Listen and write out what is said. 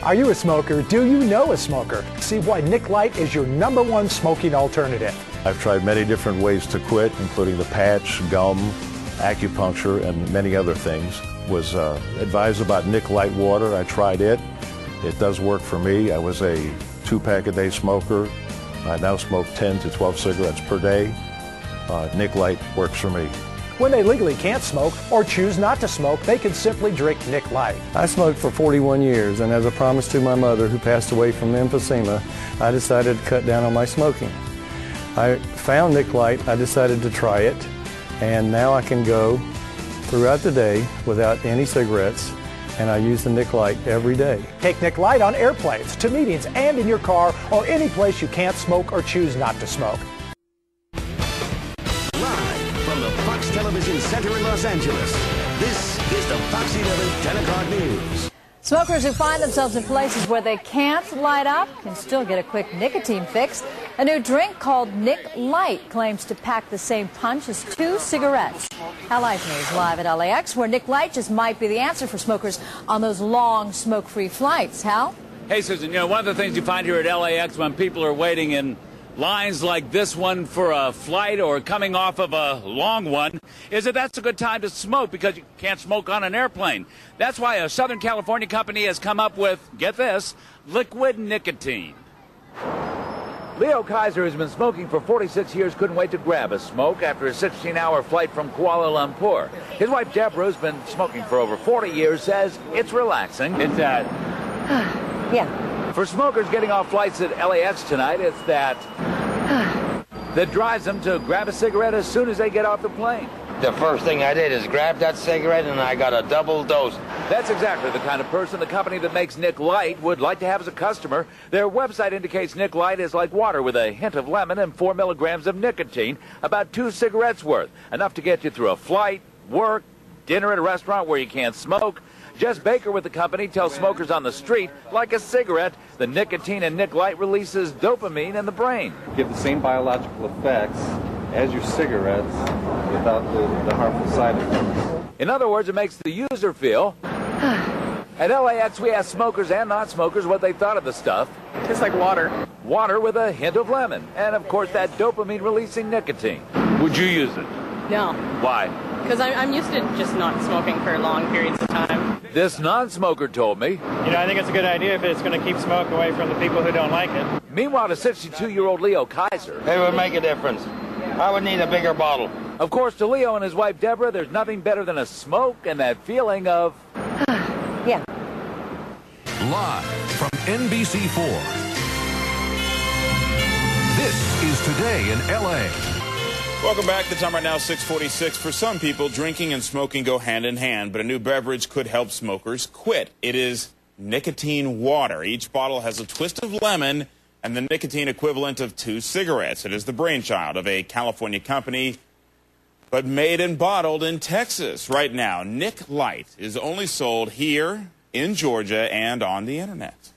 Are you a smoker? Do you know a smoker? See why Nick Light is your #1 smoking alternative. I've tried many different ways to quit, including the patch, gum, acupuncture, and many other things. Was advised about Nick Light water. I tried it. It does work for me. I was a 2-pack-a-day smoker. I now smoke 10 to 12 cigarettes per day. Nick Light works for me. When they legally can't smoke or choose not to smoke, they can simply drink Nick Light. I smoked for 41 years, and as a promise to my mother, who passed away from emphysema, I decided to cut down on my smoking. I found Nick Light, I decided to try it, and now I can go throughout the day without any cigarettes, and I use the Nick Light every day. Take Nick Light on airplanes, to meetings, and in your car, or any place you can't smoke or choose not to smoke. From the Fox Television Center in Los Angeles, this is the Fox 11 10 o'clock news. Smokers who find themselves in places where they can't light up can still get a quick nicotine fix. A new drink called Nick Light claims to pack the same punch as 2 cigarettes. Hal Eisner is live at LAX, where Nick Light just might be the answer for smokers on those long smoke-free flights. Hal? Hey, Susan, you know, one of the things you find here at LAX when people are waiting in lines like this one for a flight or coming off of a long one is that that's a good time to smoke because you can't smoke on an airplane. That's why a Southern California company has come up with, get this, liquid nicotine. Leo Kaiser has been smoking for 46 years, couldn't wait to grab a smoke after a 16-hour flight from Kuala Lumpur. His wife Deborah, who's been smoking for over 40 years, says it's relaxing. It's that. Yeah. For smokers getting off flights at LAX tonight, it's that that drives them to grab a cigarette as soon as they get off the plane. The first thing I did is grab that cigarette, and I got a double dose. That's exactly the kind of person the company that makes Nick Light would like to have as a customer. Their website indicates Nick Light is like water with a hint of lemon and 4 milligrams of nicotine, about 2 cigarettes worth, enough to get you through a flight, work, dinner at a restaurant where you can't smoke. Jess Baker with the company tells smokers on the street, like a cigarette, the nicotine in Nick Light releases dopamine in the brain. Give the same biological effects as your cigarettes without the harmful side effects. In other words, it makes the user feel. At LAX, we asked smokers and non-smokers what they thought of the stuff. Tastes like water. Water with a hint of lemon. And, of course, that dopamine-releasing nicotine. Would you use it? No. Why? Because I'm used to just not smoking for long periods of time. This non-smoker told me. You know, I think it's a good idea if it's going to keep smoke away from the people who don't like it. Meanwhile, to 62-year-old Leo Kaiser. It would make a difference. I would need a bigger bottle. Of course, to Leo and his wife Deborah, there's nothing better than a smoke and that feeling of. Yeah. Live from NBC4. This is Today in L.A. Welcome back. The time right now, 6:46. For some people, drinking and smoking go hand in hand, but a new beverage could help smokers quit. It is nicotine water. Each bottle has a twist of lemon and the nicotine equivalent of 2 cigarettes. It is the brainchild of a California company, but made and bottled in Texas. Right now, Nick Light is only sold here in Georgia and on the internet.